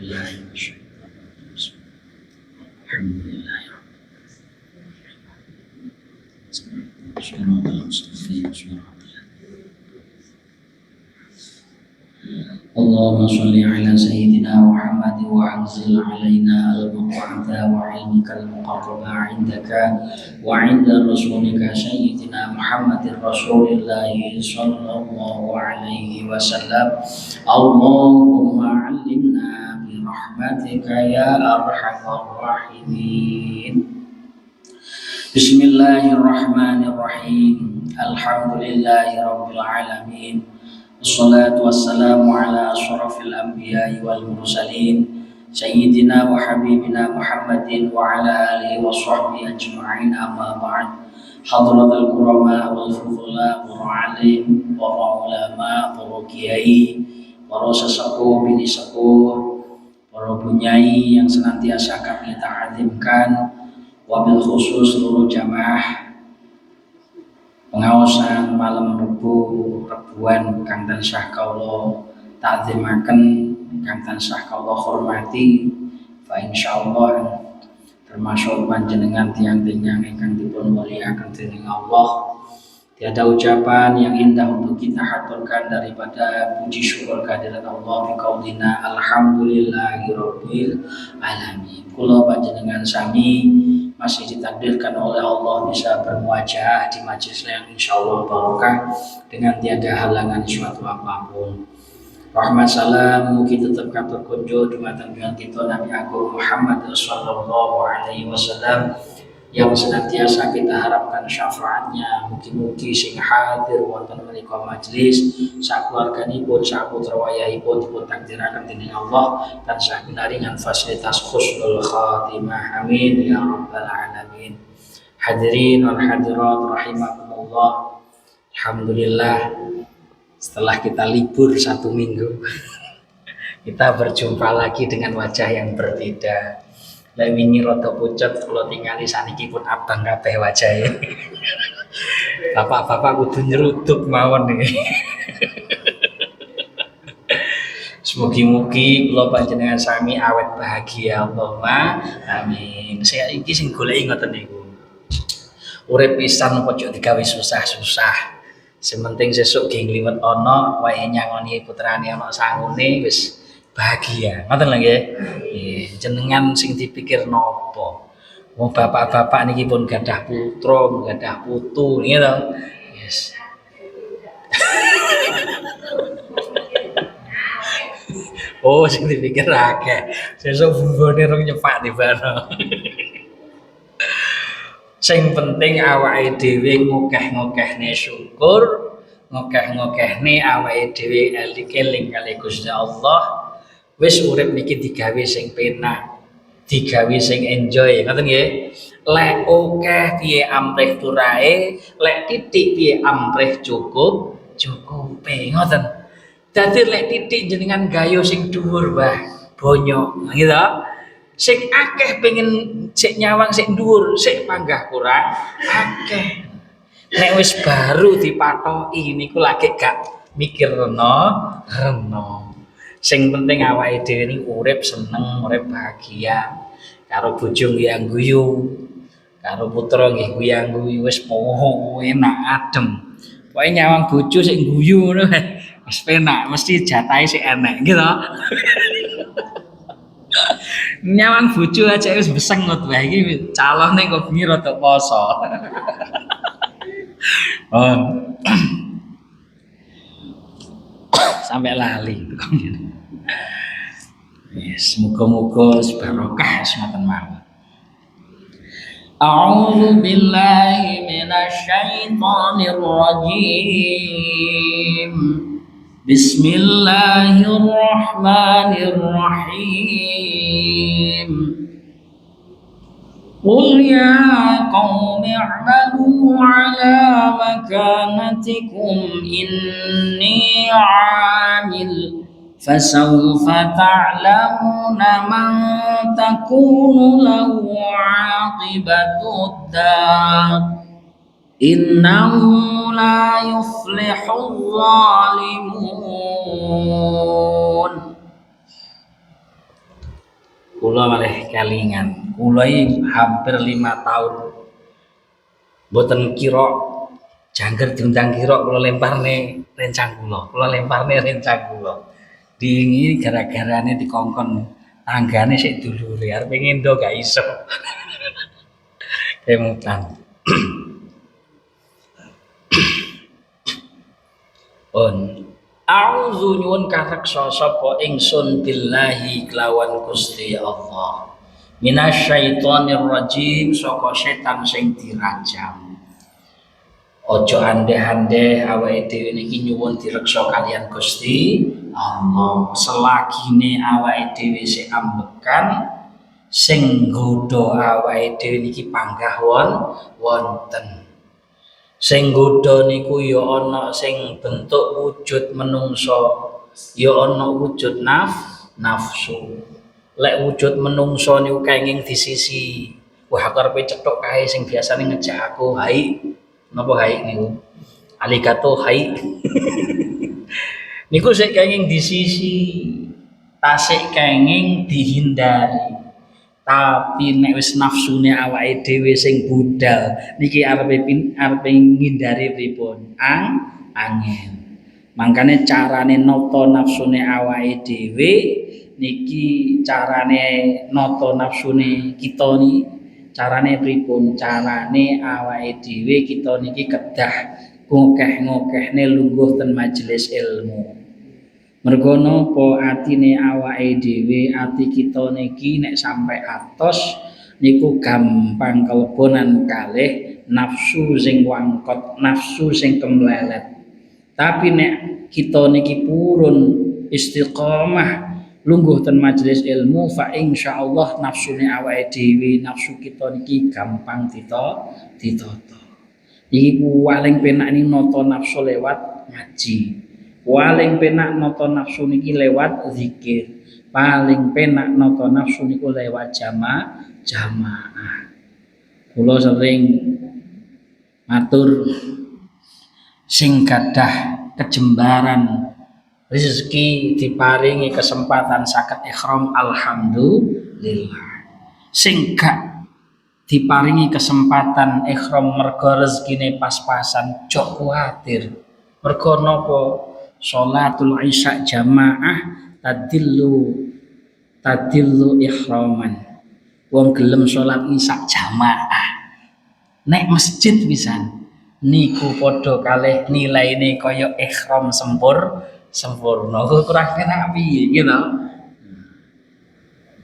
بالله من الشيطان الرجيم. الحمد لله صراط المستقيم اللهم صل على سيدنا محمد وأنزل علينا المقعد وعلمك المقرب عندك وعند رسولك سيدنا محمد رسول الله صلى الله عليه وسلم. اللهم علمنا برحمتك يا أرحم الراحمين. بسم الله الرحمن الرحيم. الحمد لله رب العالمين. Wassalatu wassalamu ala asyrafil anbiya'i wal mursalin Sayyidina wa habibina Muhammadin wa ala alihi wa sahbihi ajma'in, amma ba'd. Hadratul kurama wal fudula wa alim wa ulama, para kiai, para sesepuh, bini sepuh, para bunyai yang senantiasa kami ta'adzimkan, wabil khusus seluruh jamaah pengawasan malam rebuan kang tansah kawula takzimaken, kang tansah kawula hormati, fa insyaallah termasuk panjenengan tiang-tiang ingkang dipun mulyakaken dening Allah. Tiada ucapan yang indah untuk kita haturkan daripada puji syukur kehadirat Allah biqaulina alhamdulillahirabbil alamin. Kula panjenengan sami masih ditakdirkan oleh Allah bisa bermuajah di majelis yang insyaallah barokah dengan tiada halangan suatu apapun. Rahmat salam mugi tetap berkunjung dumateng kita Nabi Agung Muhammad sallallahu alaihi wasallam yang senantiasa kita harapkan syafaatnya. Mugi-mugi sing hadir wonten menika majelis sakeluarganipun saputra wayahipun dipun takdiraken dening Allah tansah pinaringan fasilitas husnul khatimah, amin ya rabbal alamin. Hadirin wal hadirat rahimakumullah. Alhamdulillah setelah kita libur 1 minggu kita berjumpa lagi dengan wajah yang berbeda. Lek wingi rada pucet kula tingali saniki pun abang kabeh wajahe. Bapak-bapak kudu nyeruduk mawon iki. Mugi-mugi kula panjenengan sami awet bahagia, Allahumma amin. Saya iki sing goleki ngoten niku. Urip pisan ojo digawe susah-susah. Sementing sesuk ge ngliwet ana wae nyangoni putrane ana sangune wis bahagia. Ngoten lho nggih. Nggih, jenengan sing dipikir napa? Wong bapak-bapak niki pun gadah putra, gadah putu, nggih to. Yes. Oh, sing dipikir akeh. Sesuk bumbone rong nyepak tibane. Sing penting awake dhewe ngokeh-ngokehne syukur, ngokeh-ngokehne awake dhewe eling-eling kali Gusti Allah. Wis urip niki digawe sing penak, digawe sing enjoy, ngoten nggih. Lek akeh piye amrih turae, lek titik piye amrih cukupe, ngoten. Dadi lek titik jenengan gayo sing dhuwur wah, bonyok, gitu. Sing akeh pengen sik nyawang sik dhuwur, sik panggah kurang akeh. Nek wis baru dipathoki niku lagi gak mikir reno. Sing penting awake dhewe niku urip seneng, urip bahagia. Karo bojo nggih guyu, karo putra nggih guyu, wis enak adem. Pokoke nyawang bojo sik guyu ngono wis penak, mesti jatahe sik enek gitu. Nyawang bojo aja wis besengot wae iki calone kok bengi rada poso. Oh. Sampai lali. Yes, muga-muga barokah sematan mawon. A'udzu billahi minasy syaithanir rajim. Bismillahirrahmanirrahim. Qul ya qaumi i'malu 'ala makanatikum inni 'amil fasawfa ta'lamuna man takunu lahu 'aqibatud dar innahu la yuflihul zalimun. Kula malih kelingan. Kula iki hampir 5 tahun mboten kira jangger diundang kira kula lemparne rencang kula. Kula lemparne rencang kula. Diingi gara-garane dikongkon tanggane sik dulure arep ngendo gak iso. Kemutan. On. A'udzu nyuwun kareksa sapa ingsun billahi kelawan Gusti Allah. Minasyaitonir rajim saka setan sing dirajam. Ojo ande-ande awake dhewe niki nyuwun direksa kalian Gusti Allah. Selagine awake dhewe sing ambekan sing nggodha awake dhewe niki panggah wonten. Sing nggodha niku ya ana sing bentuk wujud menungso, ya ana wujud nafsu. Lek wujud menungso niku kenging di sisi wah karepe cethuk kae sing biasane ngejak aku hai. Napa hai niku? Aligato hai. Niku sik kenging di sisi tasik kenging dihindari. Tapi nek wis nafsune awake dhewe sing budal niki arepe ngindari pripun? Angin. Mangkane carane nata nafsune awake dhewe niki carane nata nafsune kita niki carane pripun? Carane awake dhewe kita niki kedah ngokeh-ngokehne lungguh ten majelis ilmu. Mergo napa atine awake dhewe ati kita niki nek sampai atos niku gampang kelebonan kalih nafsu sing wangkot, nafsu sing kemlelet. Tapi nek kita niki purun istiqomah lungguh ten majelis ilmu fa insyaallah nafsune awake dhewe, nafsu kita niki gampang ditata. Iki paling penak ning nata nafsu lewat ngaji. Paling penak nata nafsu niki lewat zikir. Paling penak nata nafsu niku lewat jamaah. Kula sering matur sing gadah kejembaran rezeki diparingi kesempatan saged ikhram alhamdulillah. Sing gak diparingi kesempatan ikhram mergo rezekine pas-pasan jok kuwatir. Mergo napa? Sholatul isya jamaah tadillu ihraman. Wong gelem salat isya jamaah nek masjid pisan niku padha kalih nilaine kaya ihram sempurna. Kurang enak piye gitu.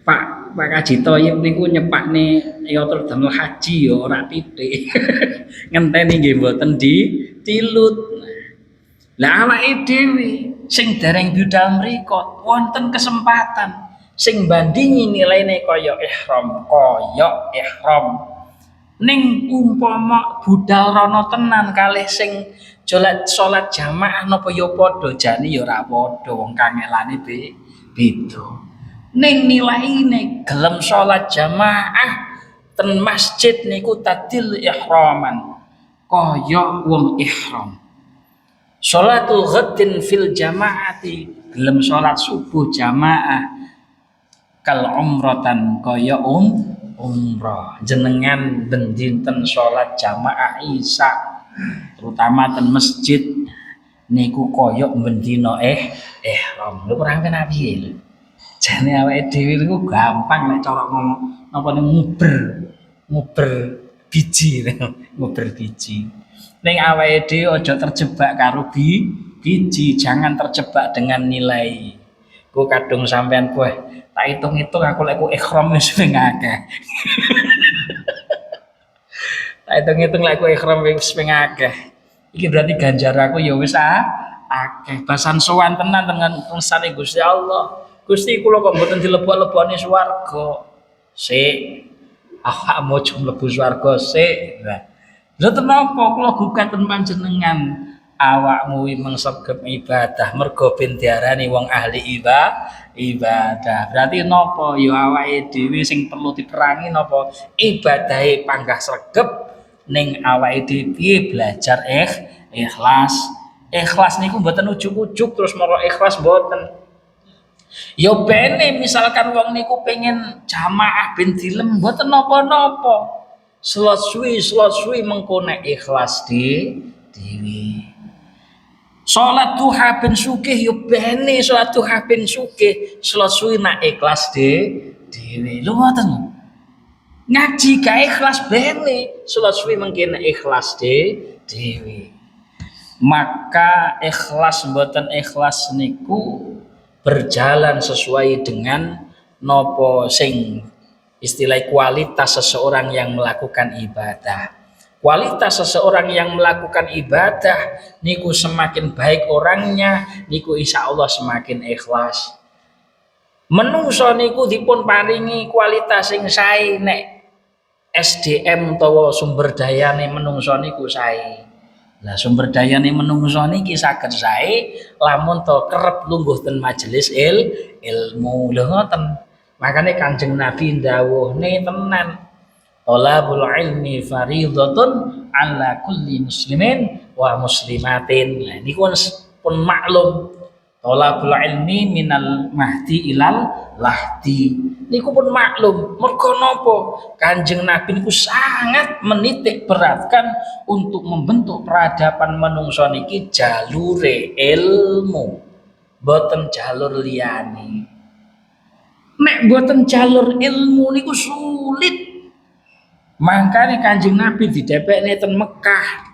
Pak Kaji Thoyib niku nyepakne Yatratul Haji ya ora titik. Ngenteni nggih mboten tilut. Lah awake dhewe sing dereng budal mriku wonten kesempatan sing bandingi nilaine kaya ihram ning umpama budal rono tenan kalih sing salat jamaah napa ya padha jane ya ora padha wong kangelane beda ning nilaine gelem salat jamaah ten masjid niku tadil ihraman kaya wong ihram. Sholatul ghaddin fil jamaati gelem salat subuh jamaah kal umratan kaya umrah jenengan ben dinten salat jamaah isya terutama ten masjid niku kaya ben dina ihram lho kurang penak piye lho jane awake dhewe niku gampang nek cara ngomong napa nguber biji ning awake dhewe aja terjebak karo biji, jangan terjebak dengan nilai. Ku kadung sampean kowe tak hitung-hitung aku lek ku ihram wis ping akeh. Tak hitung-hitung lek ku ihram wis ping akeh. Iki berarti ganjar aku ya wis akeh. Basan sowan tenan dengan ngersane Gusti Allah. Gusti kula kok mboten dilebok-lebokne swarga. Sik. Awakmu aja mlebu swarga sik. Lha tenapa kula gugaten panjenengan awakmu mengsegep ibadah mergo ben diarani wong ahli ibadah. Berarti napa ya awake dhewe sing perlu diperangi napa ibadahe panggah sregep ning awake dhewe belajar ikhlas. Ikhlas niku mboten ujug-ujug terus mara ikhlas mboten. Ya bene misalkan wong niku pengen jamaah ben dilem mboten napa-napa. Slot suwi mengko nek ikhlas dhewe. Salat duha ben sugih ya bene salat duha ben sugih, slot suwi nak ikhlas dhewe. Lho ngoten. Ngaji gak ikhlas bene, slot suwi mengko nek ikhlas dhewe. Maka ikhlas mboten ikhlas niku berjalan sesuai dengan nopo sing istilah kualitas seseorang yang melakukan ibadah. Kualitas seseorang yang melakukan ibadah niku semakin baik orangnya, niku insya Allah semakin ikhlas. Menungso niku dipun paringi kualitas sing sae nek SDM utawa sumber dayane menungso niku sae. Lah sumber dayane menungso niki saged sae lamun to kerep lungguh ten majelis ilmu. Lho ngoten. Makane Kanjeng Nabi ndawuhne tenan. Thalabul ilmi fardhatun ala kulli muslimin wa muslimatin. Lah niku pun maklum. Thalabul ilmi minal mahdi ilal lahdi. Niku pun maklum. Mergo napa? Kanjeng Nabi niku sangat menitik beratkan untuk membentuk peradaban manungsa niki jalure ilmu. Boten jalur liyane. Nek boten jalur ilmu niku sulit. Makanya Kanjeng Nabi didepekne ten Mekah.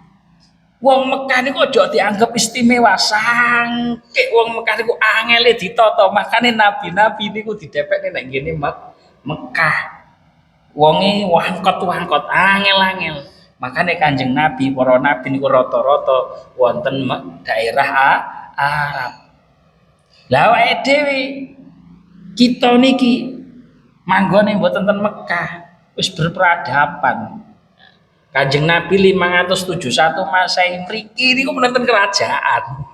Wong Mekah niku aja dianggap istimewa, sangke wong Mekah niku angele ditata. Makane nabi-nabi niku didepekne nek ngene Mekah. Wonge wangkot angel-angel. Makane Kanjeng Nabi, para nabi niku rata-rata wonten daerah Arab. Lah awake dhewe kita niki manggone mboten ten Mekah, wis berperadaban. Kanjeng Nabi 571 Masehi mriki niku menenten kerajaan.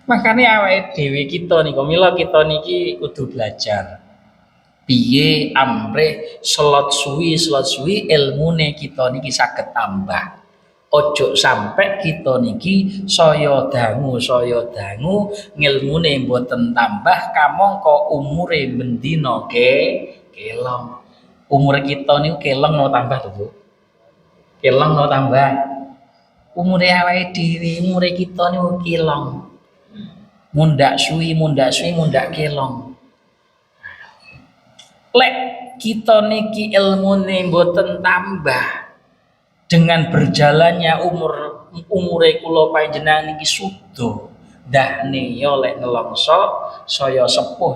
Makanya awake dhewe kita niku mila kita niki kudu belajar. Piye amrih slot suwi ilmune kita niki saged tambah. Ojo sampai kita niki saya dangu ngilmune mboten tambah kamangka umure bendina kelong. Umur kita niku kelong no tambah to, Bu. Kelong no tambah. Umure awake dhewe, umure kita niku kelong. Mundak suwi mundak kelong. Lek kita niki ilmune mboten tambah dengan berjalannya umure kula panjenengan niki sudo dahne ya lek nelongso saya sepuh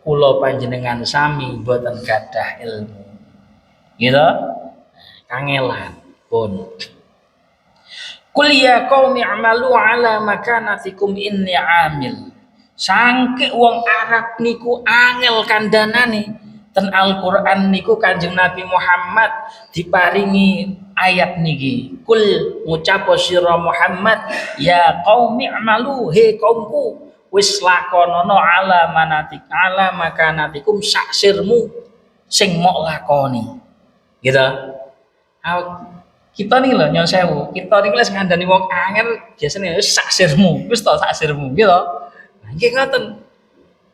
kula panjenengan sami mboten gadah ilmu gitu kangelan pun kul ya qaumi amalu ala makanatikum inni amil sangke wong Arab niku angel kandhanane ten Al-Qur'an niku Kanjeng Nabi Muhammad diparingi ayat niki kul ngucap sira Muhammad ya qaumi amalu he kaumku wis lakonono ala makanatikum saksirmu sing mok lakoni gitu. Kita nih lho nyon sewu kita nih les ngandani wong angel biasanya wis saksirmu wis to saksirmu gitu nggih ngoten.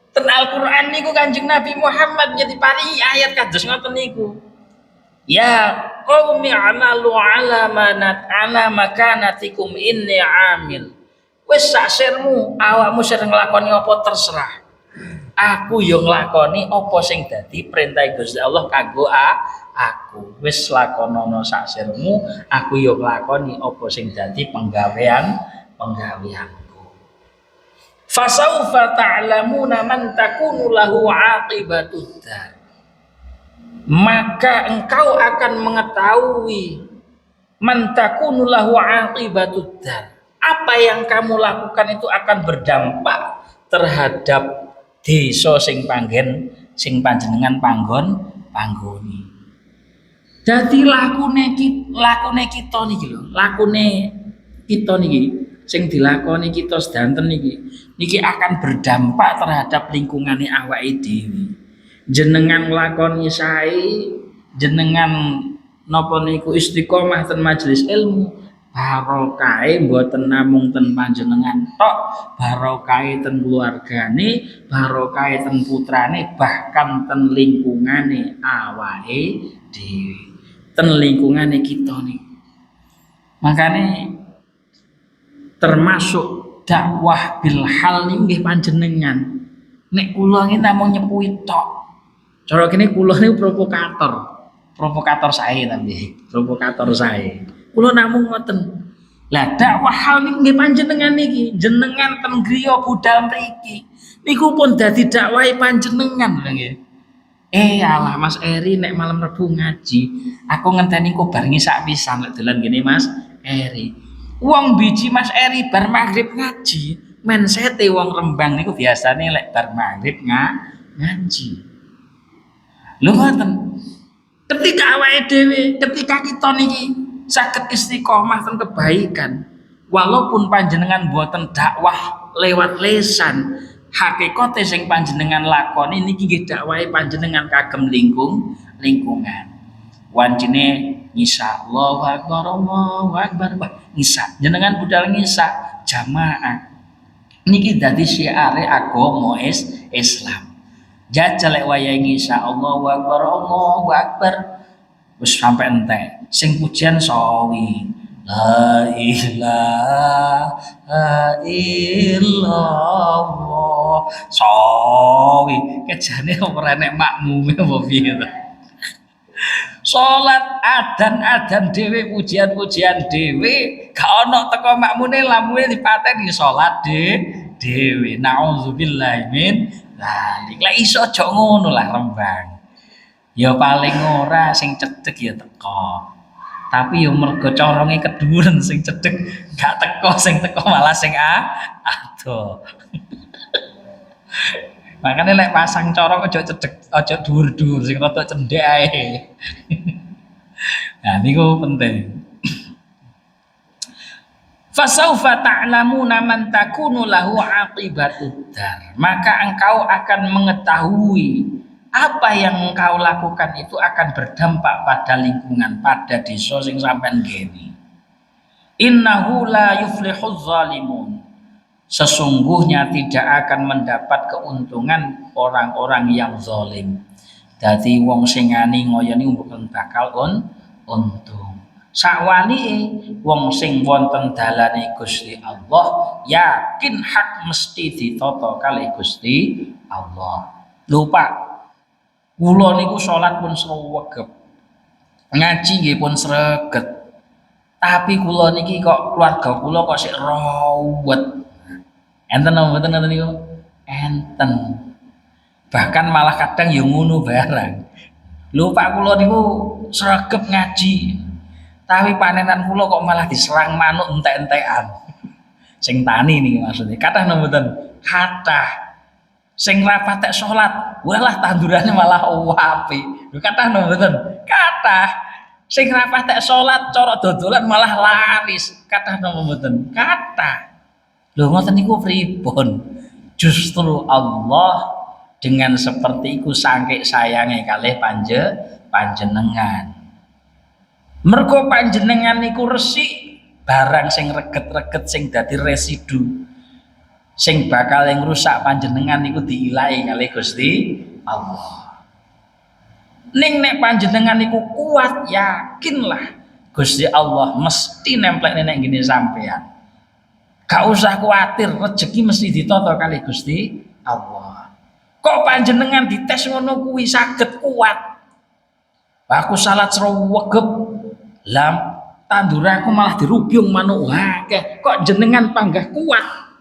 Ten Al-Qur'an niku Kanjeng Nabi Muhammad jadi paringi ayat kados ngoten niku. Ya qaumi amalu ala makanatikum inni amil. Wis saksirmu awakmu sering nglakoni apa terserah. Aku yo nglakoni apa sing dadi perintah Gusti Allah kanggo aku. Wis lakonono saksirmu, aku yo nglakoni apa sing dadi penggaweanku. Fasaufa ta'lamuna man takunu lahu aqibatud dar. Maka engkau akan mengetahui man takunu lahu aqibatud dar. Apa yang kamu lakukan itu akan berdampak terhadap desa sing panjenengan panggoni. Dadi lakune kita niki lho, lakune kita niki sing dilakoni kita sedanten niki akan berdampak terhadap lingkungane awake dhewe. Jenengan nglakoni sae, jenengan napa niku istiqomah ten majelis ilmu, Barokahe mboten namung ten panjenengan tok, barokahe ten keluargane, barokahe ten putrane, bahkan ten lingkungane awake dhewe, ten lingkungane kita nih. Makane termasuk dakwah bil hal nggih panjenengan. Nek kula niki namung nyepuhi tok. Cara kene kula niku provokator. Provokator sae tapi, provokator sae. Kula namung ngoten. Lah dakwah hal niku nggih panjenengan niki, jenengan ten griya budal mriki. Niku pun dadi dakwahe panjenengan nggih. Alah Mas Eri nek malam Rebo ngaji, aku ngenteni kok bar ngisak pisan lek dolan gini Mas Eri. Wong biji Mas Eri bar maghrib ngaji, mensete wong Rembang niku biasane lek bar maghrib ngaji. Lho ngoten. Ketika awake dhewe, ketika kita niki saged istiqomah ten kebaikan, walaupun panjenengan buatan dakwah lewat lesan, hakikate sing panjenengan lakoni niki nggih dakwahe panjenengan kagem lingkungan. Wancine ngisa Allahu akbar, ngisa. Jenengan budal ngisa jamaah. Niki dadi syiare agama Islam. Jajal lek wayahe ngisa Allahu akbar. Wis sampe entek. Sing pujian sawi. La ilaha illallah. Sawi, kejane ora nek makmume apa piye to. Salat adan dhewe, pujian-pujian dhewe, gak ono teko makmune lamune dipateni salat dhewe. Nauzubillahi min dzalik. Lah iso aja ngono lah Rembang. Ya paling ora sing cedhek ya teko. Tapi yo mergo coronge keduren sing cedhek gak teko, sing teko malah sing adoh. Makane lek pasang corong aja cedhek, aja dhuwur-dhuwur sing rada cendhek ae. Nah niku penting. Fasaufa ta'lamuna man takunu lahu aqibatud dar. Maka engkau akan mengetahui apa yang engkau lakukan itu akan berdampak pada lingkungan, pada desa sing sampean geni. Innahu la yuflihuz zalimun. Sesungguhnya tidak akan mendapat keuntungan orang-orang yang zalim. Dadi wong sing ngani ngoyoni mboten bakal untung. Sakwalike wong sing wonten dalane Gusti Allah yakin hak mesti ditata kalih Gusti Allah. Lupa kula niku salat pun sregep. Ngaji nggih pun sregep. Tapi kula niki kok keluarga kula kok sik rawet. Enten apa mboten ngoten niku? Enten. Bahkan malah kadang ya ngono barang. Lho Pak kula niku sregep ngaji. Tapi panenan kula kok malah diserang manuk entek-entekan. Sing tani niki maksudnya. Kathah napa mboten? Kathah. Sing ra patek salat, walah tandurane malah apik. Lho kathah napa mboten? Kathah. Sing ra patek salat cara dodolan malah laris. Kathah napa mboten? Kathah. Lho ngoten niku pripun? Justru Allah dengan seperti iku saking sayange kalih panjenengan. Mergo panjenengan niku resik barang sing reget-reget sing dadi residu sing bakal ngrusak panjenengan niku diilahi kalih Gusti Allah. Ning nek panjenengan niku kuat, yakinlah Gusti Allah mesti nemplek nek ngene sampean. Gak usah kuatir, rezeki mesti ditata kali Gusti Allah. Kok panjenengan dites ngono kuwi saged kuat. Aku salat sregep, lam tanduraku malah dirubyung manuk akeh. Kok jenengan panggah kuat.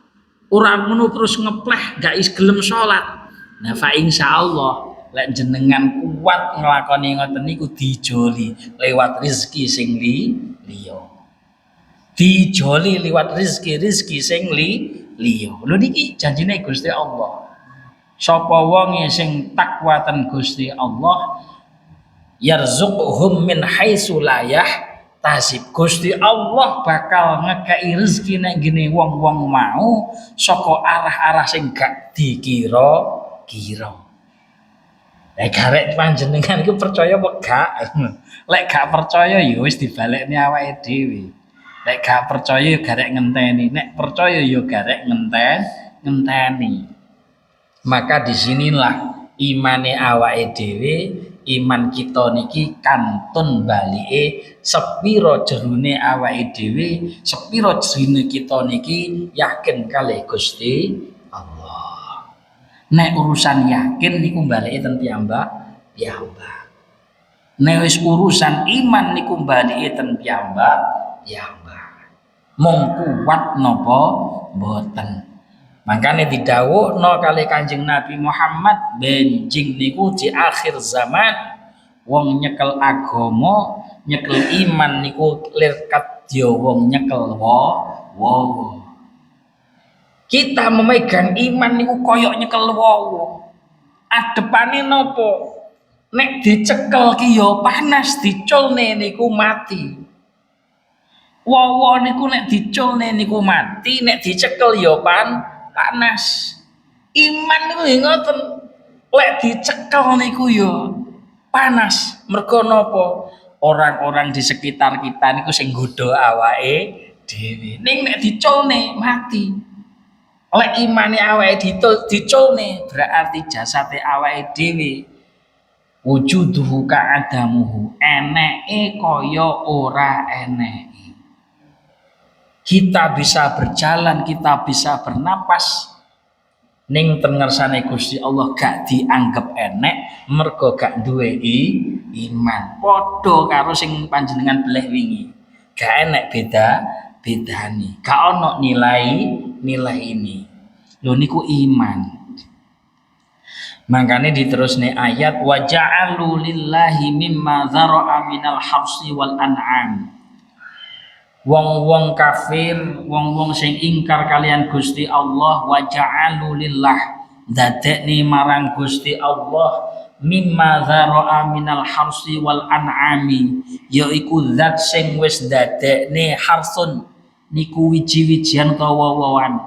Ora ngono terus ngepleh gak is gelem salat. Nah fa insyaallah lek jenengan kuat nglakoni ngoten niku dijoli lewat rezeki sing liya. Dijoli liwat rezeki sing liya. Lho niki janjine Gusti Allah. Sapa wong sing takwa ten Gusti Allah yarzuqhum min haitsu la yahtasib. Gusti Allah bakal ngekei rezeki nek gene wong-wong mau saka arah-arah sing gak dikira-kira. Lek garek panjenengan iku percaya apa gak? Lek gak percaya ya wis dibalekne awake dhewe. Lek gak percaya yo garek ngenteni, nek percaya yo garek ngenteni. Maka disinilah imane awake dhewe, iman kita niki kantun balike sepiro jerone awake dhewe, sepiro jerone kita niki yakin kalih Gusti Allah. Nek urusan yakin niku balike ten piyambak. Nek wis urusan iman niku balike ten piyambak. Mung kuat napa mboten. Makanya didhawuhna kali Kanjeng Nabi Muhammad benjing niku di akhir zaman wong nyekel agama, nyekel iman niku lir kadya wong nyekel wowo. Kita memegang iman niku koyok nyekel wowo. Adepane napa? Nek dicekel ki ya panas, diculne niku mati. Wowo niku nek diculne niku mati, nek dicekel ya panas. Iman niku ngoten. Lek dicekel niku ya panas. Mergo napa? Orang-orang di sekitar kita niku sing nggodha awake dhewe. Ning nek diculne mati. Lek imane awake diculne berarti jasate awake dhewe wujuduhu ka'adamuhu, eneke kaya ora eneke. Kita bisa berjalan, kita bisa bernapas ning ten ngersane Gusti Allah gak dianggap enek mergo gak duwe iman. Padha karo sing panjenengan beleh wingi. Gak enek bedane. Gak ono nilai ini. Lho niku iman. Makanya diterusne ayat wa ja'alu lillahi mimma dzara'a minal harsi wal an'am. Wong-wong kafir, wong-wong sing ingkar kalian Gusti Allah wa ja'alu lillah dadekne marang Gusti Allah mimma dzara'a minal harsi wal an'ami, yaiku zat sing wis dadekne harsun niku wiji-wijian kawawan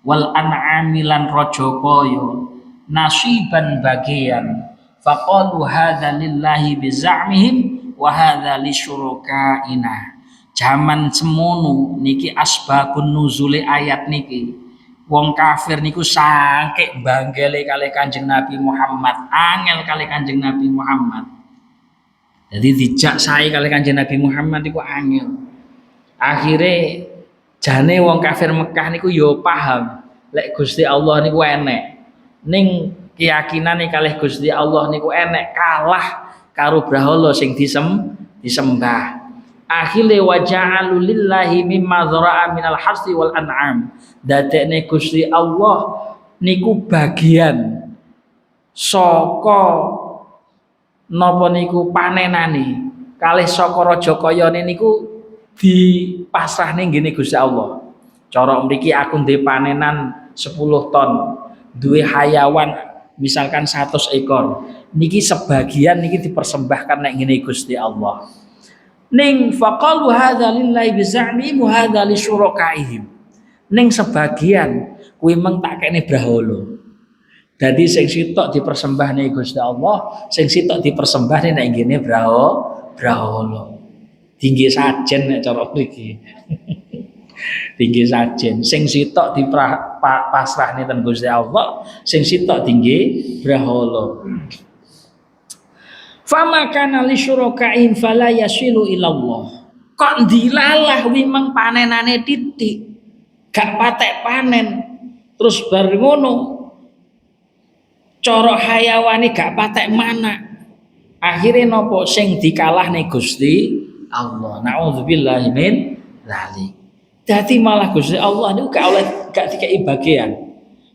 wal an'ami lan raja kaya nasiban bagian faqalu hadza lillahi bizamihim wa hadza lisyurakaina. Zaman semono niki asbabun nuzule ayat niki wong kafir niku saking banggele kali Kanjeng Nabi Muhammad, angel kali Kanjeng Nabi Muhammad. Jadi dijak sae kali Kanjeng Nabi Muhammad niku angel. Akhire jane wong kafir Mekah niku yo paham lek Gusti Allah niku enek. Ning keyakinane kalih Gusti Allah niku enek kalah karo brahala sing disembah. Akhile wa ja'alu lillahi mimma dzara'a minal harsi wal an'am. Dadekne Gusti Allah niku bagian saka napa niku panenane kalih saka raja kayane niku dipasrahne ngene Gusti Allah. Cara mriki aku ndek panenan 10 ton, duwe hayawan misalkan 100 ekor. Niki sebagian niki dipersembahkan nek ngene Gusti Allah. Ning faqalu hadza lillahi bizami wa hadza li syurakaihim. Ning sebagian kuwi meng tak kene brahala. Dadi sing sitok dipersembahne Gusti Allah, sing sitok dipersembahne nek ngene brahala. Tinggi sajen nek cara mriki. Tinggi sajen. Sing sitok dipasrahne ten Gusti Allah, sing sitok tinggi brahala. Fama kana li syurakain fala yasilu ilallah. Kok dilalah wimeng panenane titik gak patek panen terus bar ngono cara hayawane gak patek mana akhirnya nopo sing dikalahne Gusti Allah. Nauzubillahi min dzalik. Dadi malah Gusti Allah niku gak dikai bagian.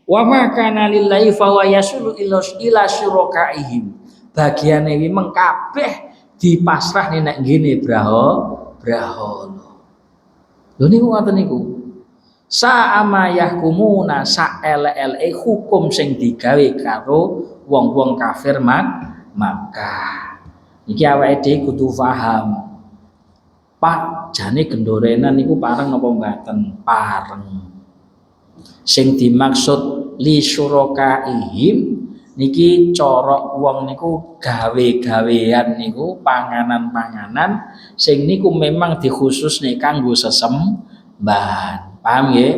Wa ma kana lillahi fa wa yasulu ila syurakaihim. Bagiane wimeng kabeh dipasrahne nek ngene brahala. Lho niku ngoten niku. Sa'ama yahkumuna sa'ele-ele hukum sing digawe karo wong-wong kafir Makkah. Iki awake dhewe kudu paham. Pak, jane gendorenan niku pareng napa mboten? Pareng. Sing dimaksud li syurakaihim niki cara wong niku gawe-gawean niku panganan-panganan sing niku memang dikhususne kanggo sesembahan. Paham nggih?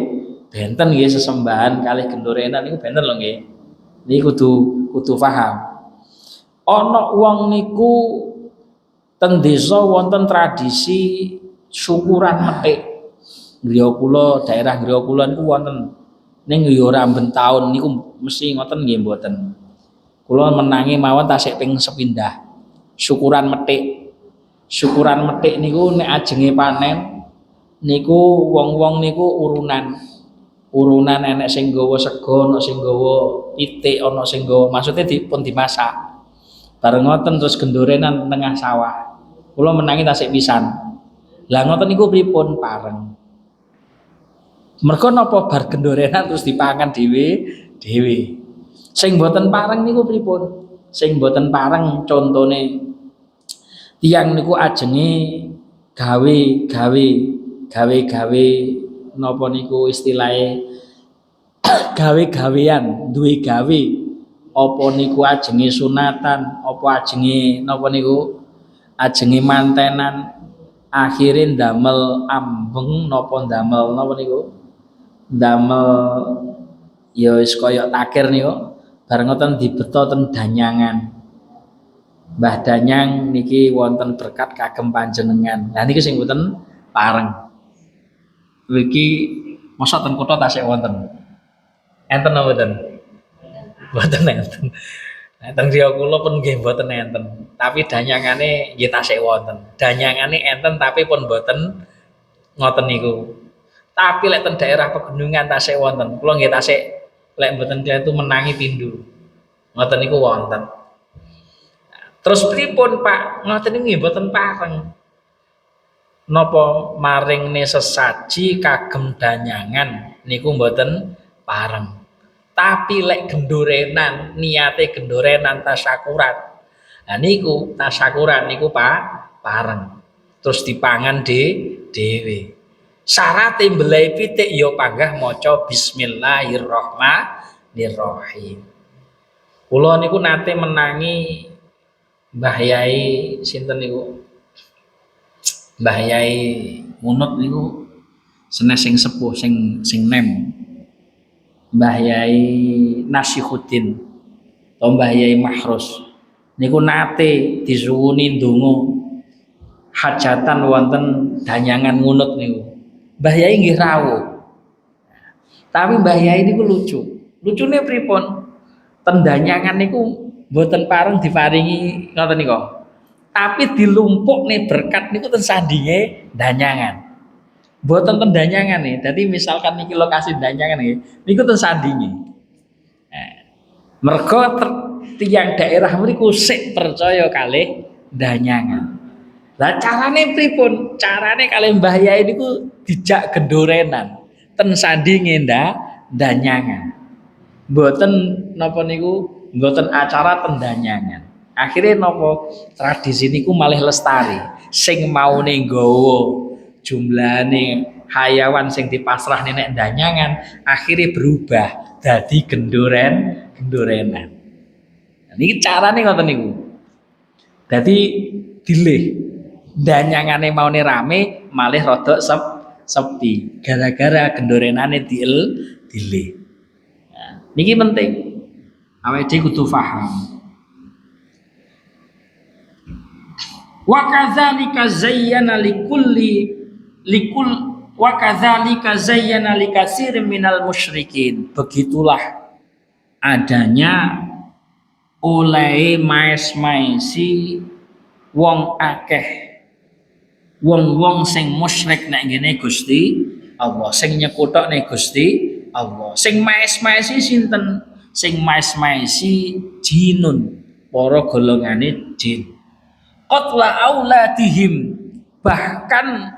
Benten nggih sesembahan kalih gendorenan niku benten lho nggih. Niki kudu paham. Ana wong niku teng desa wonten tradisi syukuran methik. Griya kula daerah griya kula niku wonten ning ya ora ben taun niku mesti ngoten nggih mboten. Kula menangi mawon tasik ping sepindah. Syukuran methik. Syukuran methik niku nek ajenge panen niku wong-wong niku urunan. Urunan enek sing nggawa sego, ana sing nggawa pitik, ana sing nggawa maksude dipun dimasak. Bareng ngoten terus gendorenan tengah sawah. Kula menangi tasik pisan. Lah ngoten niku pripun pareng. Mergo napa bar gendorenan terus dipangan dhewe. Sing mboten pareng niku pripun? Sing mboten pareng contone tiyang niku ajenge gawe napa niku istilahe gawe-gawean, duwe gawe apa niku ajenge sunatan, apa ajenge napa niku ajenge mantenan akhire ndamel ambeng napa ndamel napa niku ndamel ya wis kaya takir niku bareng ngoten dibeto ten danyangan. Mbah Danyang niki wonten berkat kagem panjenengan. Lah niki sing mboten pareng. Iki mosok ten kutha tasik wonten. Enten napa mboten? Mboten enten. Enten griya kula pun nggih mboten enten. Tapi danyangane nggih tasik wonten. Danyangane enten tapi pun mboten ngoten niku. Tapi lek ten daerah pegunungan tasik wonten. Kula nggih tasik lek mboten itu menangi pindho. Ngoten niku wonten. Terus pripun Pak? Ngoten nggih mboten pareng. Napa maringne sesaji kagem danyangan niku mboten pareng. Tapi lek gendorenan, niate gendorenan tasyakuran. Nah niku tasyakuran niku pareng. Terus dipangan dhewe. Syarate mbelai pitik ya panggah maca bismillahirrahmanirrahim. Kula niku nate menangi Mbah Yai sinten niku? Mbah Yai Munut niku senes sing sepuh sing nem. Mbah Yai Nasihuddin atau Mbah Yai Mahrus niku nate disuwuni ndonga hajatan wonten danyangan ngunut niku. Mbah Yai nggih rawuh. Tapi Mbah Yai niku lucu. Lucune pripun? Ten danyangan niku mboten pareng diparingi ngoten niku. Tapi dilumpukne berkat niku ten sandinge danyangan. Mboten ten danyangane. Dadi misalkan niki lokasi danyangan nggih, niku ten sandinge. Mergo tiyang daerah mriku sik percaya kalih danyangan. Lah carane pripun? Carane kalih Mbah Yai niku dijak gendorenan ten sandinge danyangan. Mboten napa niku mboten acara ten danyangan. Akhirnya nopo tradisi niku malih lestari. Sing maune nggawa jumlahane hayawan sing dipasrahne nek danyangan akhirnya berubah dadi gendorenan. Niki carane ngoten niku. Dadi dilih danyangane maune rame malih rada sepi gara-gara gendorenane dilih. Nah, niki penting. Awake dhewe kudu paham. Wa kadzalika zayyana wa kadzalika zayyana likatsirin minal musyrikin. Begitulah adanya oleh maes-maesi wong akeh. Wong-wong sing musyrik nek ngene Gusti Allah, sing nyekutokne Gusti Allah. Sing maes-maesi sinten? Sing maes-maesi jinun, para golongane jin. Qatla auladihim, bahkan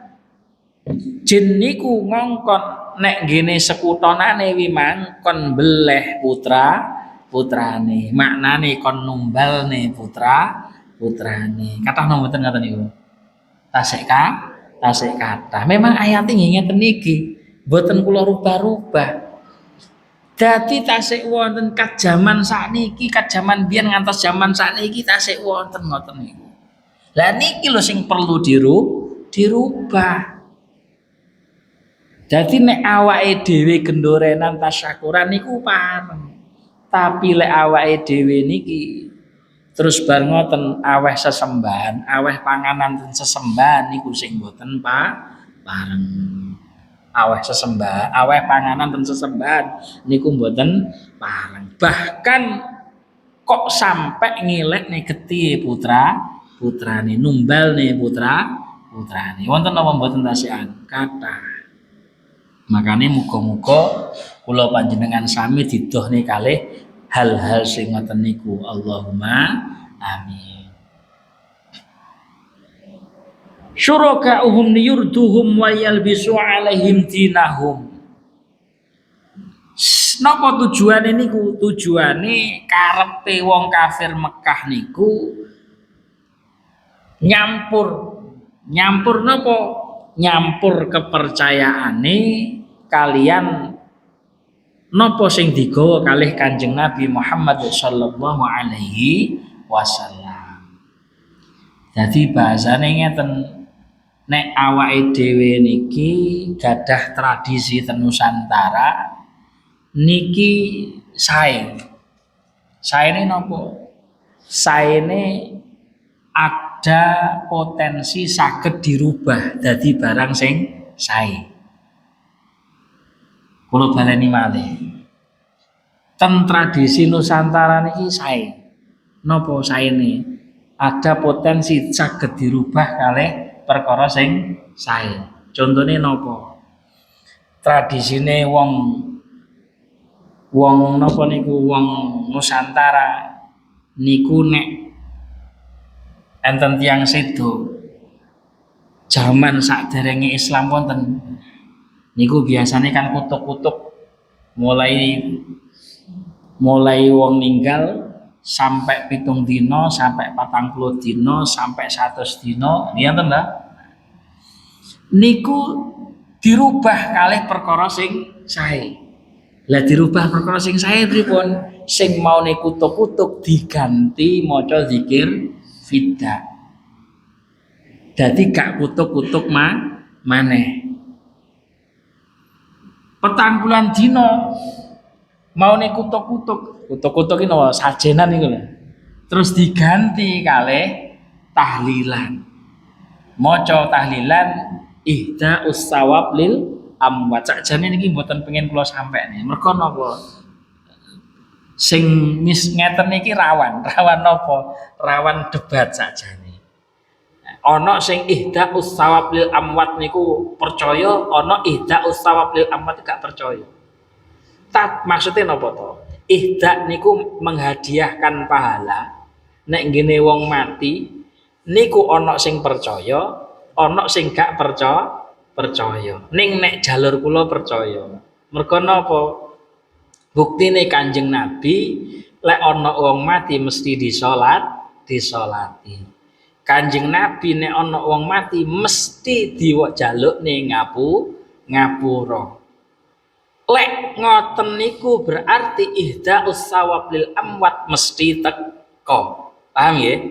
jin niku ngongkon nek ngene sekutonane wiman kon beleh putrane, maknane kon numbalne putrane. Kathah mboten ngoten niku. Tasik kathah. Memang ayate nggih ngeten niki, mboten kula rubah-rubah. Dadi tasik wonten kat jaman sakniki, kat jaman biyen ngantos jaman sakniki tasik wonten ngoten niku. Lah niki lho sing perlu dirubah. Jadi nek awake dhewe gendorenan tasyakuran niku pareng. Tapi lek awake dhewe niki terus bar ngoten aweh sesembahan, aweh panganan ten sesembahan niku sing mboten pareng. Aweh sesembahan, aweh panganan ten sesembahan niku mboten pareng. Bahkan kok sampai ngilek nih geti putrane numbal nih putrane wonten apa mboten tasian kathah. Makanya muga-muga kula panjenengan sami didohne kalih hal-hal sing ngoten niku. Allahumma amin. Syuraka'uhum yurduhum wa yalbisu alaihim dinahum. Napa tujuane niku? Tujuane karepe wong kafir Mekah niku nyampur napa? Nyampur kepercayaane kalian napa sing digawa kalih Kanjeng Nabi Muhammad sallallahu alaihi wasallam. Jadi bahasane ngeten, nek awake dhewe niki gadah tradisi ten Nusantara niki sae. Saene napa? Saene ada potensi saged dirubah dadi barang sing sae. Kula baleni malih. Ten tradisi Nusantara niki sae. Napa saene? Ada potensi saged dirubah kalih perkara sing sae. Contone napa? Tradisine wong napa niku wong Nusantara niku nek enten tiyang sedo zaman sakderenge Islam wonten niku biasanya kan kutuk-kutuk mulai wong ninggal sampai 7 dino sampai 40 dino sampai 100 dino ngeten ta niku dirubah kalih perkara sing sae. Lah dirubah perkara sing sae pripun? Sing maune kutuk-kutuk diganti maca zikir fida. Dadi gak kutuk-kutuk maneh. 40 dina maune kutuk-kutuk. Kutuk-kutuk iki napa sajenan niku lho. Terus diganti kalih tahlilan. Maca tahlilan ihda usawab lil amwat. Sakjane niki mboten pengen kula sampekne. Mergo napa? Sing ngeten iki rawan napa? Rawan debat sakjane. Ana sing ihda usawab lil amwat niku percaya, ana ihda usawab lil amwat gak percaya. Maksudnya napa to? Ihda niku menghadiahkan pahala. Nek ngene wong mati niku ana sing percaya, ana sing gak percaya. Ning nek jalur kula percaya. Mergo napa? Buktine Kanjeng Nabi lek ana wong mati mesti disolati. Kanjeng Nabi nek ana wong mati mesti dijalukne ngapura. Lek ngoten niku berarti ihda usawab lil amwat mesti teko. Paham ya?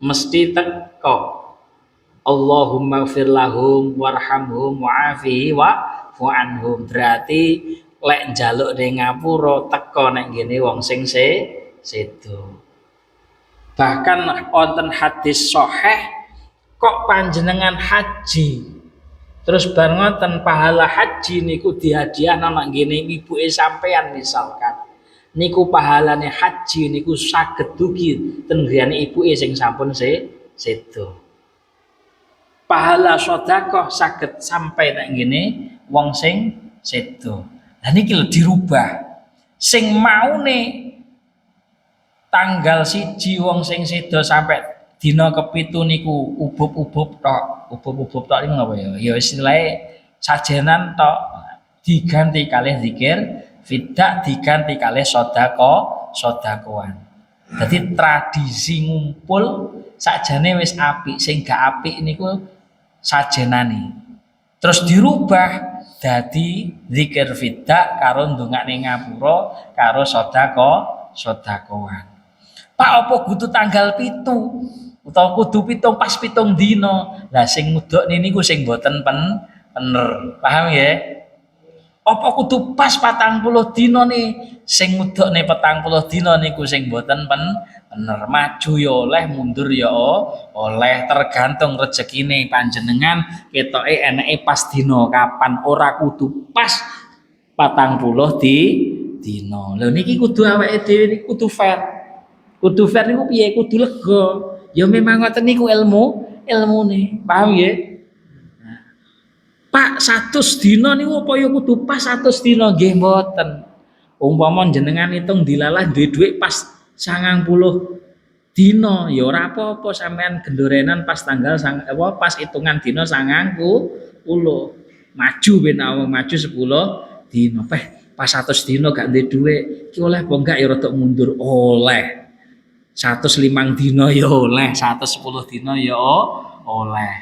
Mesti teko. Allahumma ighfir lahum warhamhum wa'afihi wa'fu anhum. Berarti lek njaluk ning ngapura teko nek ngene wong sing sedo. Bahkan wonten hadis sahih kok panjenengan haji terus bar ngoten pahala haji niku dihadiahna nang ngene ibuke sampean misalkan niku pahalane haji niku saged dugi ten griyane ibuke sing sampun sedo. Pahala sedekah saged sampai nang ngene wong sing sedo. Lah niki lho dirubah. Sing maune tanggal 1 wong sing sedo sampai dina kepitu niku ubub-ubub tok. Ubub-ubub tok niku napa ya? Ya istilahé sajenan tok diganti kalih zikir, fida diganti kalih sedekahan. Dadi tradisi ngumpul sakjane wis apik, sing gak apik niku sajenane. Terus dirubah dadi zikir fida karo ndongakne ngapura karo sedekah. Pak apa kudu tanggal 7 utawa kudu pas 7 dina. Lah sing ngudukne niku sing boten bener. Paham ya? Apa kudu pas 40 dina nih sing ngudukne 40 dina niku sing boten bener. Maju ya oleh, mundur ya oleh, tergantung rezekine panjenengan ketoke eneke pas dina kapan, ora kudu pas 40 dina. Lho niki kudu awake dhewe niku kudu fair. Kudu fair niku piye? Kudu lega. Ya memang ngoten niku ilmune. Paham ya? Pak 100 dina niku apa ya kudu pas 100 dina nggih mboten. Umpama jenengan hitung dilalah duwe dhuwit pas 90 dina ya ora apa-apa sampean gendorenan pas tanggal pas hitungan dina 90 maju ben awak maju 10 dina pas 100 dina gak duwe dhuwit ki oleh apa enggak ya rada mundur oleh 105 dina ya oleh 110 dina ya oleh.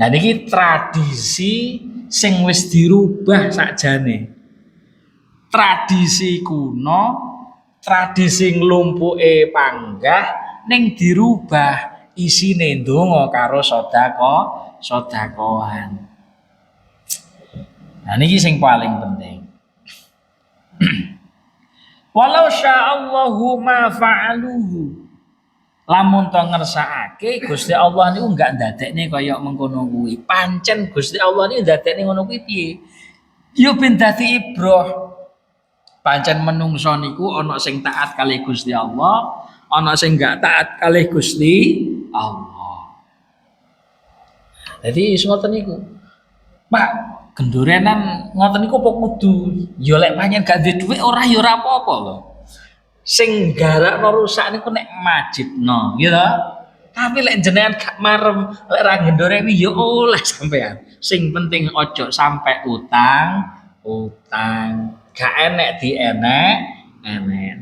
Nah niki tradisi sing wis dirubah sakjane. Tradisi kuno, tradisi nglumpuke panggah ning dirubah isine ndonga karo sedekahan. Nah niki sing paling penting. Walau sya'allahu ma fa'aluhu. Lamun to ngersakake Gusti Allah niku enggak ndadekne kaya mengkono kuwi. Pancen Gusti Allah niku ndadekne ngono kuwi piye? Ya ben dadi ibrah. Pancen menungso niku ana sing taat kalih Gusti Allah, ana sing enggak taat kalih Gusti Allah. Jadi ngoten niku. Pak, gendorenan ngoten niku apa kudu ya lek pancen gak duwe dhuwit ora ya ora apa-apa lho. Sing garakno rusak niku nek majibno, gitu. Tapi lek jenengan gak marem, lek ra gendoreni ya oleh sampean. Sing penting ojo sampai utang. Gak enek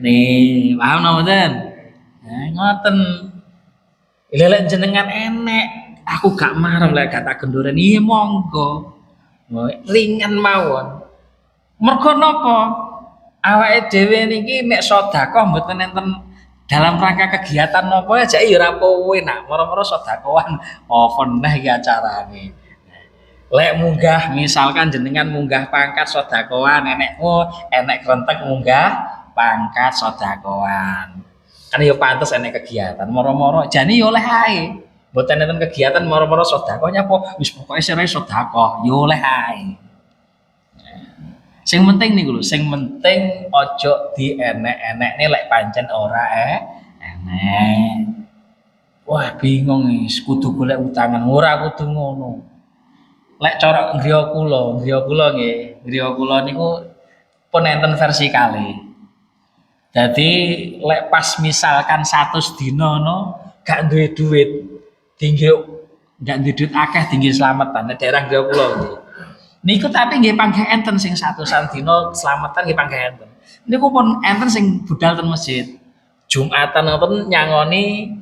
nih. Paham napa mboten? Nah, ngoten. Lek jenengan enek, aku gak marem lek gak tak gendoreni, iya monggo. Ringan mawon. Mergo napa? Awake dhewe niki nek sedekah mboten enten dalam rangka kegiatan napa aja ya ora kowe nak moro-moro sedekahan apa neh iki acarane. Lek munggah misalkan jenengan munggah pangkat sedekahan enek krentek munggah pangkat sedekahan. Kan ya pantes enek kegiatan moro-moro jane ya oleh ae. Mboten enten kegiatan moro-moro sedekahnya apa wis pokoke sire sedekah ya oleh ae. Sing penting niku lho, sing penting ojo dienek-enekne lek pancen ora enek. Wah, bingung iki, kudu golek utangan, ora kudu ngono. Lek cara griya kula nggih, griya kula niku pun enten versi kalih. Dadi lek pas misalkan 100 dina no, gak duwe duit, tinggi gak duwe duit akeh tinggi slametan nek daerah griya kula nggih. Niku tapi nggih panggih enten sing 100-an dina slametan nggih panggih enten. Niku pun enten sing budal ten masjid. Jumatan ngoten nyangoni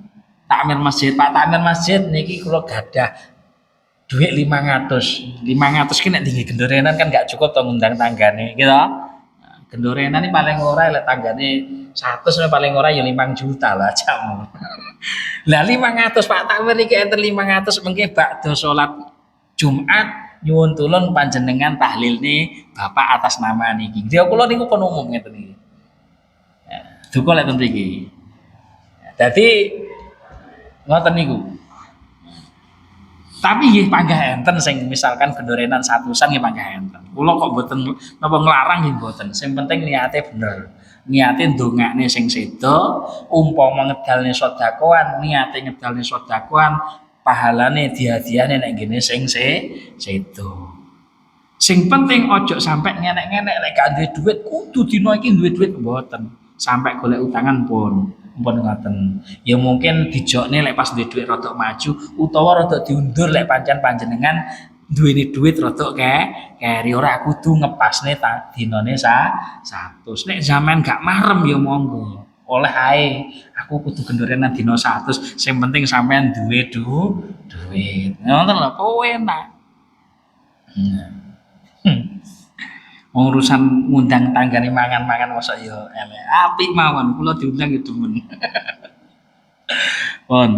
takmir masjid. Pak takmir masjid niki kula gadah dhuwit 500. 500 ki nek tinggi gendorenan kan gak cukup to ngundang tanggane, gitu. Gendorenan iki paling ora lek tanggane 100 paling ora ya 5 juta lah jam. Lah 500 Pak takmir niki enten 500 mengke bakda salat Jumat nyuwun tulun panjenengan tahlil nih Bapak atas nama niki. Dia kula niku pun umum ngeten iki. Duka lek ten mriki. Dadi ngoten niku. Tapi nggih panggah enten sing misalkan gendorenan 100-an nggih panggah enten. Kula kok mboten napa nglarang nggih mboten. Sing penting niate bener. Niate ndongakne sing sedo, umpama ngedalne sedekahan, niate ngedalne sedekahan pahalane dihadiahne nek ngene sing sedo. Sing penting ojo sampai ngenek-ngenek lek gak duwe duit kudu dina iki duwe duit mboten. Sampai golek utangan pun ngoten. Ya mungkin dijokne lek pas duwe duit rada maju utawa rada diundur lek pancen panjenengan duweni duit rada keri ora kudu ngepasne dinane 100. Nek zaman gak marem ya monggo. Oleh ae aku kudu gendorenan dina 100 sing penting sampean duwe duit ngoten lho kowe enak Wong urusan ngundang tanggane mangan-mangan mosok ya elek. Apik mawon kula diundang ya demen. Pun.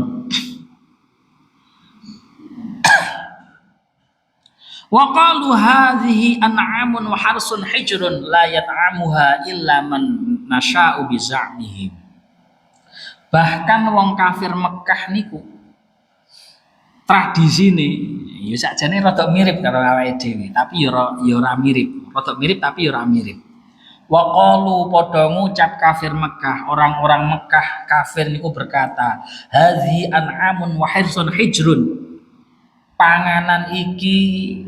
Wa qalu hadhihi an'amun wa harsun hijrun la yat'amuha illa man nasya'u bi za'mihim. Bahkan wong kafir Mekah niku tradisine ya sakjane rada mirip karo awake dhewe, tapi ya ora mirip. Rada mirip tapi ya ora mirip. Wa qalu padha ngucap kafir Mekah, orang-orang Mekah kafir niku berkata, hadhihi an'amun wa harsun hijrun. Panganan iki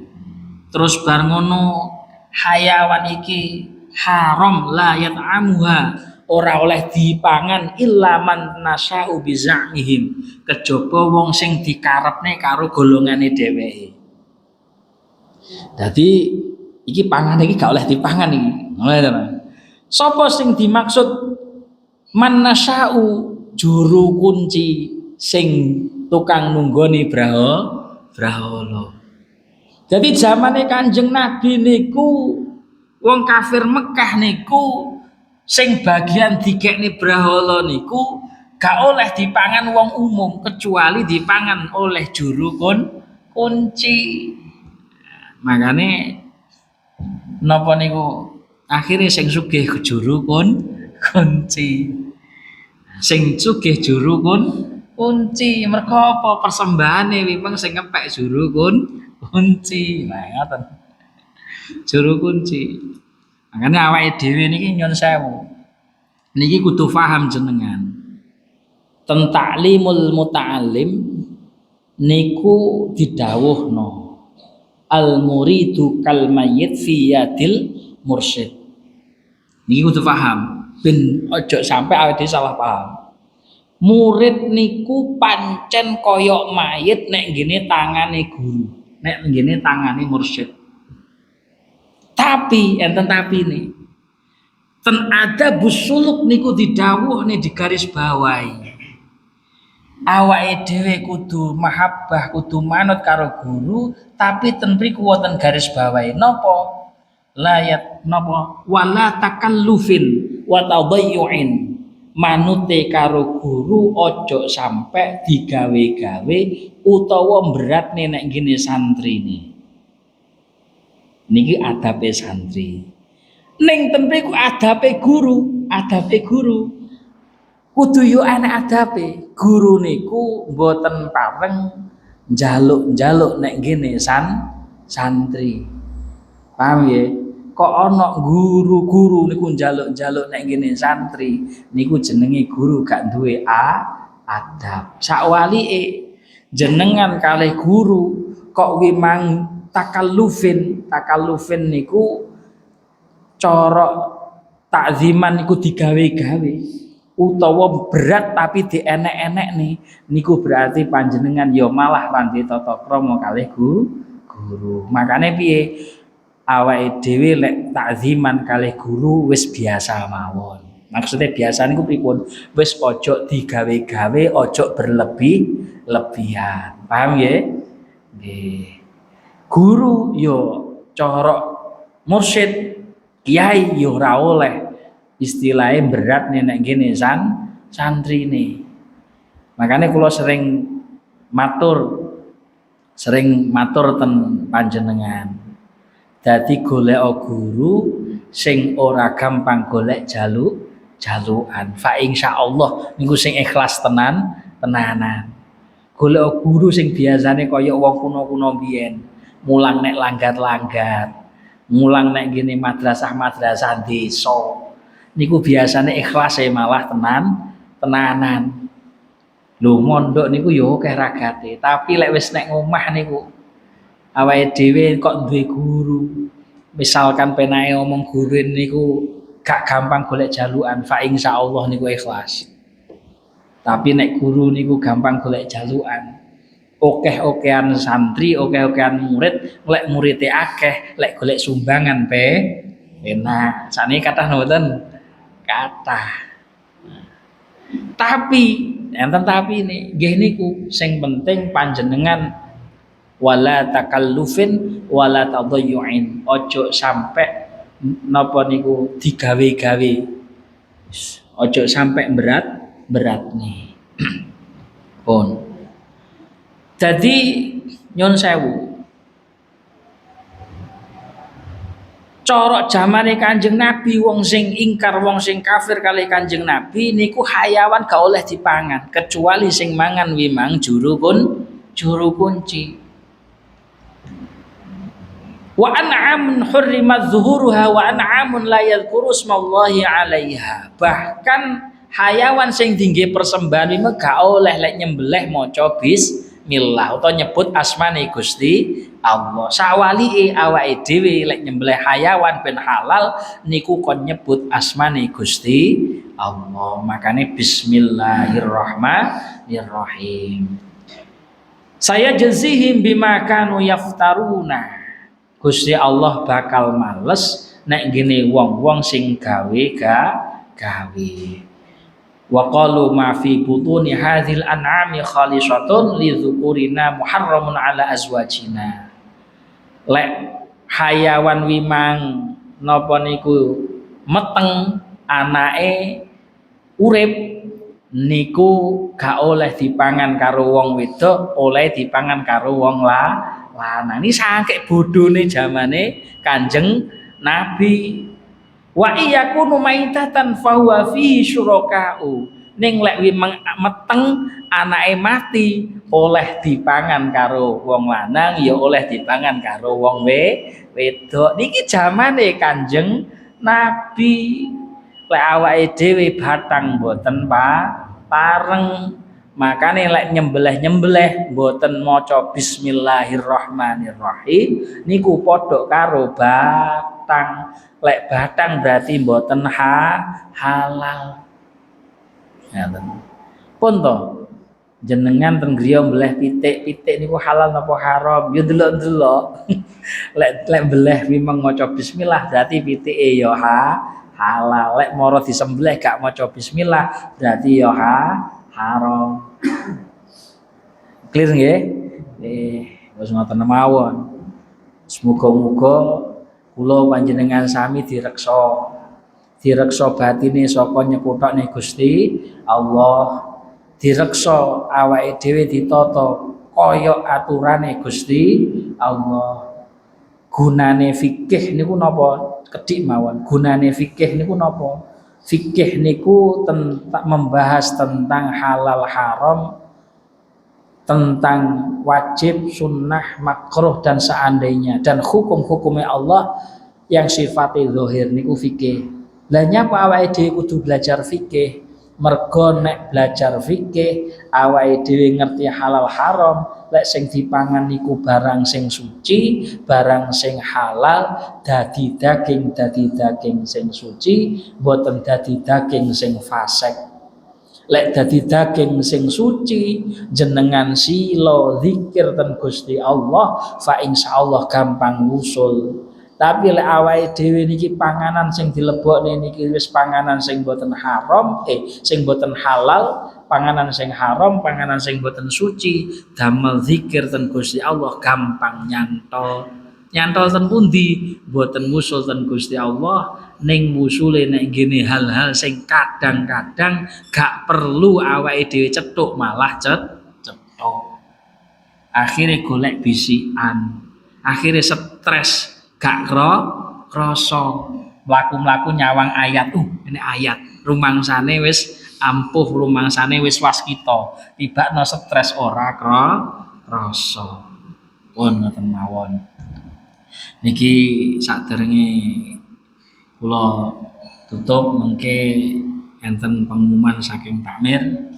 terus bar ngono hayawan iki haram la yat'amuha ora oleh dipangan illa man nasya'u bi za'mihim kejaba wong sing dikarepne karo golongane dheweke. Dadi iki pangan iki gak oleh dipangan iki. Ngono to. Sapa sing dimaksud man nasya'u juru kunci sing tukang nunggoni brahala. Jadi zamane Kanjeng Nabi niku wong kafir Mekah niku sing bagian dikekne brahala niku gak oleh dipangan wong umum kecuali dipangan oleh juru kunci. Makane napa niku akhirnya sing sugih juru kunci. Sing sugih juru kunci. Mergo apa persembahane wimeng sing ngepek juru kunci. Nah, ngoten. Juru kunci. Makanya awake dhewe niki nyun sewu. Niki kudu paham jenengan. Ta'limul muta'allim niku didhawuhno. Al muridu kal mayyit fi yadil mursyid. Niki kudu paham ben ojo sampai awake dhewe salah paham. Murid niku pancen koyok mayit nek ngene tangane guru, nek ngene tangane mursyid. Tapi enten tapi nih. Ten ada busuluk niku didhawuhne di garis bawahi. Awake dhewe kudu mahabbah, kudu manut karo guru, tapi ten mriku wonten garis bawahi. Napa? Layat napa? Wala takallufin wa tadayyu'in. Manute karo guru ojo sampai digawe-gawe utawa beratne nek ngene santrine. Niki adabe santri. Ning tempe ku adabe guru, kudu yo ana adabe. Guru niku mboten pareng njaluk-njaluk nek ngene santri. Paham ya? Kok ana guru-guru niku njaluk-njaluk nek ngene santri, niku jenenge guru gak duwe adab. Sakwalike jenengan kalih guru kok wimang takallufin niku cara takziman niku digawe-gawe utawa berat tapi dienek-enek nih niku berarti panjenengan ya malah pandhe tata krama kalih guru. Makane piye awake dhewe lek takziman kalih guru wis biasa mawon. Maksudnya biasa niku pripun? Wis ojo digawe-gawe, ojo berlebihan. Paham ya? Nggih. Guru yo cara mursyid kiai yo ora oleh istilahnya berat nek ngene santrine. Makanya kula sering matur ten panjenengan. Dadi golek guru sing ora gampang golek jalukan. Fa insyaallah niku sing ikhlas tenanan. Golek guru sing biasane kaya wong kuno-kuno biyen. Mulang nek langgar-langgar, mulang nek gini madrasah desa. Niku biasane ikhlas malah tenanan. Lho mondok niku yo akeh ragate, tapi lek wis nek ngomah niku awake dhewe kok duwe guru. Misalkan penae omong guru niku gak gampang golek jalukan, fa insyaallah niku ikhlas. Tapi nek guru niku gampang golek jalukan. Okeh-okehan santri, okeh-okehan murid, lek muridé akeh, lek golek sumbangan enak. Sakniki kathah mboten? Kathah. Tapi enten tapi nggih niku sing penting panjenengan wala takallufin wala tadhayyu'in. Ojo sampai napa niku digawe-gawe. Ojo sampai berat nih. Pun. Jadi nyun sewu. Corok zamane Kanjeng Nabi wong sing ingkar wong sing kafir kalih Kanjeng Nabi niku hayawan gak oleh dipangan kecuali sing mangan wimang juru kunci. Wa an'amun hurrimat zuhuruha wa an'amun la yadhkuru smallahi 'alaiha. Bahkan hayawan sing dingge persembahan wimang gak oleh lek nyembelih maca bismillah utawa nyebut asmane Gusti Allah. Sawalike awake dhewe lek nyembelih hayawan ben halal niku kon nyebut asmane Gusti Allah. Makane bismillahirrahmanirrahim. Saya jazihim bima kanu yaftaruna. Gusti Allah bakal males nek gene wong-wong sing gawe. Wa qalu ma fi butuni hadhil an'ami khalisatun li dzukurina muharramun ala azwajina. Lek hayawan wimang napa niku meteng anake urip niku gak oleh dipangan karo wong wedok, oleh dipangan karo wong lanang. Ini saking bodhone zamane Kanjeng Nabi. Wa iyakunu maitatan fahuwa fihi syuraka'u. Ning lek meteng anake mati oleh dipangan karo wong lanang ya oleh dipangan karo wong wedok. Niki zamane Kanjeng Nabi. Lek awake dhewe batang mboten pareng. Makane lek nyembelih mboten maca bismillahirrahmanirrahim niku padha karo batang. Lek batang berarti mboten halal. Ngaten. Pun to jenengan teng griya mbeleh pitik niku halal napa haram? Ya delok-delok. lek mbeleh wimeng maca bismillah berarti pitike ya halal. Lek mara disembelih gak maca bismillah berarti ya haram. Clear nggih? Wis ngoten mawon. Semoga-moga kula panjenengan sami direksa batine saka nyekutokne Gusti Allah, direksa awake dhewe ditata kaya aturane Gusti Allah. Gunane fikih niku napa? Kedhik mawon. Gunane fikih niku napa? Fikih niku membahas tentang halal haram, tentang wajib, sunnah, makruh dan seandainya, dan hukum-hukumnya Allah yang sifatnya zahir niku fikih. Lah nyapa awake dhewe kudu belajar fikih? Mergo nek belajar fikih awake dhewe ngerti halal haram, lek sing dipangan niku barang sing suci, barang sing halal, dadi daging sing suci, mboten dadi daging sing fasik. Lek dadi daging sing suci jenengan sila zikir ten Gusti Allah fa insyaallah gampang wusul. Tapi lek awake dhewe niki panganan sing dilebokne niki wis panganan sing boten haram, sing boten halal, panganan sing haram, panganan sing boten suci, damel zikir ten Gusti Allah gampang nyantol. Nyantol ten pundi? Boten wusul ten Gusti Allah, ning wusule nek ngene hal-hal sing kadang-kadang gak perlu awake dhewe cethuk malah cethuk. Akhire golek bisikan, akhire stres, gak krasa mlaku-mlaku nyawang ayat. Ini ayat rumangsane wis ampuh, rumangsane wis waskita, tibakno stres ora krasa. Pun ngoten mawon. Niki saderenge kula tutup mengke enten pengumuman saking takmir.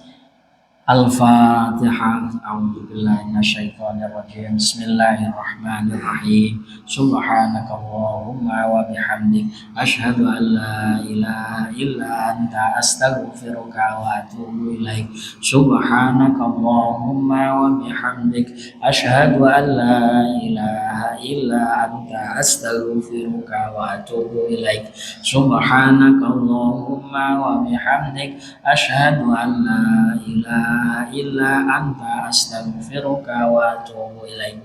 Al-Fatihah. A'udzubillahi minasyaitonir rajim. Bismillahirrahmanirrahim. Subhanakallahumma wa bihamdik asyhadu an la ilaha illa anta astaghfiruka wa atubu ilaik. Subhanakallahumma wa bihamdik asyhadu an la ilaha illa anta astaghfiruka wa atubu ilaik. Subhanakallahumma wa bihamdik asyhadu an la ilaha illa anta astaghfiruka wa atubu ilaik.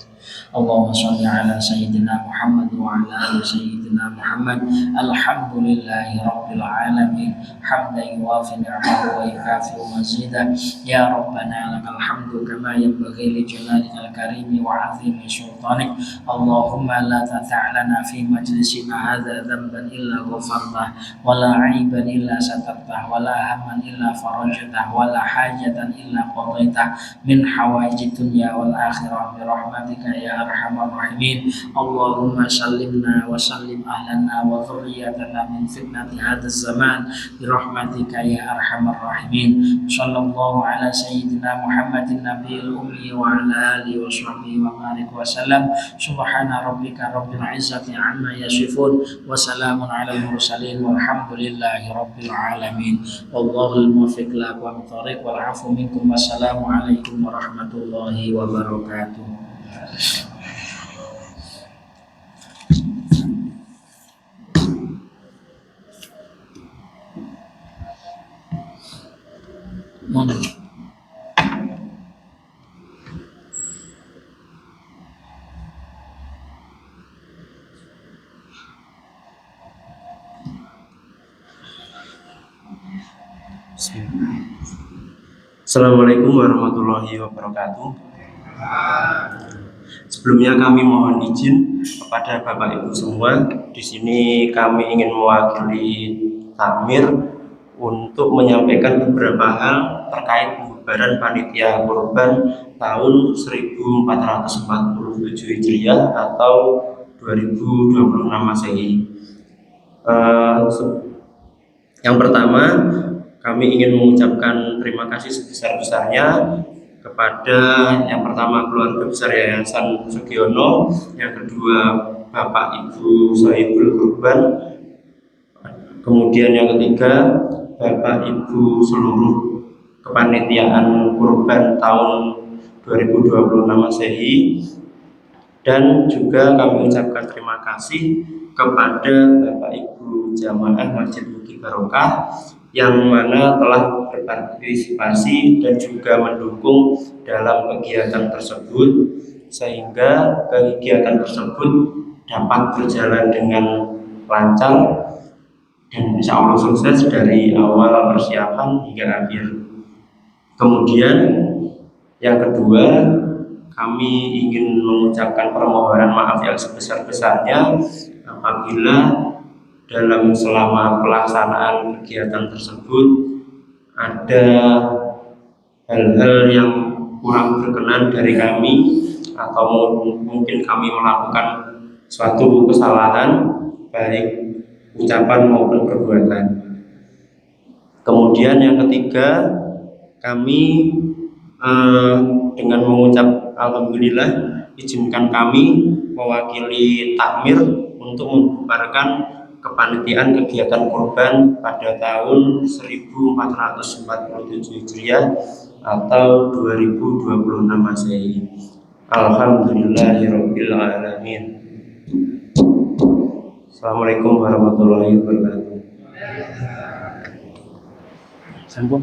اللهم صل على سيدنا محمد وعلى آل سيدنا محمد. الحمد لله رب العالمين حمدا يوافي نعمه ويكافئ مزيدا. يا ربنا لك الحمد كما ينبغي لجلالك الكريم وعظيم سلطانك. اللهم لا تدع لنا في مجلسنا هذا ذنبا إلا غفرته، ولا عيبا إلا سترته، ولا هما إلا فرجته، ولا حاجة إلا قضيته من حوائج الدنيا والآخرة برحمتك يا أرحم الراحمين. اللهم سلمنا وسلم أهلنا وذريتنا من فتنة هذا الزمان برحمتك يا أرحم الراحمين. صلى الله على سيدنا محمد النبي الأمي وعلى آله وصحبه وبارك وسلم. سبحان ربك رب العزة عما يصفون وسلام على المرسلين والحمد لله رب العالمين. والله الموفق لأقوام الطريق والعفو منكم والسلام عليكم ورحمة الله وبركاته. Assalamualaikum warahmatullahi wabarakatuh. Sebelumnya kami mohon izin kepada Bapak Ibu semua. Di sini kami ingin mewakili takmir untuk menyampaikan beberapa hal terkait pembubaran panitia kurban tahun 1447 Hijriah atau 2026 Masehi. Yang pertama, kami ingin mengucapkan terima kasih sebesar-besarnya kepada yang pertama keluarga besar Yayasan Sugiono, yang kedua Bapak Ibu Sohibul Kurban, kemudian yang ketiga Bapak Ibu seluruh kepanitiaan kurban tahun 2026 Masehi, dan juga kami ucapkan terima kasih kepada Bapak Ibu Jamaah Masjid Mugi Barokah yang mana telah berpartisipasi dan juga mendukung dalam kegiatan tersebut, sehingga kegiatan tersebut dapat berjalan dengan lancar dan insya Allah sukses dari awal persiapan hingga akhir. Kemudian yang kedua, kami ingin mengucapkan permohonan maaf yang sebesar-besarnya apabila dalam selama pelaksanaan kegiatan tersebut ada hal-hal yang kurang berkenan dari kami, atau mungkin kami melakukan suatu kesalahan baik ucapan maupun perbuatan. Kemudian yang ketiga, kami dengan mengucap alhamdulillah, izinkan kami mewakili takmir untuk membubarkan kepanitiaan kegiatan kurban pada tahun 1447 Hijriah atau 2026 Masehi. Alhamdulillahirabbil alamin. Assalamualaikum warahmatullahi wabarakatuh. Sambung.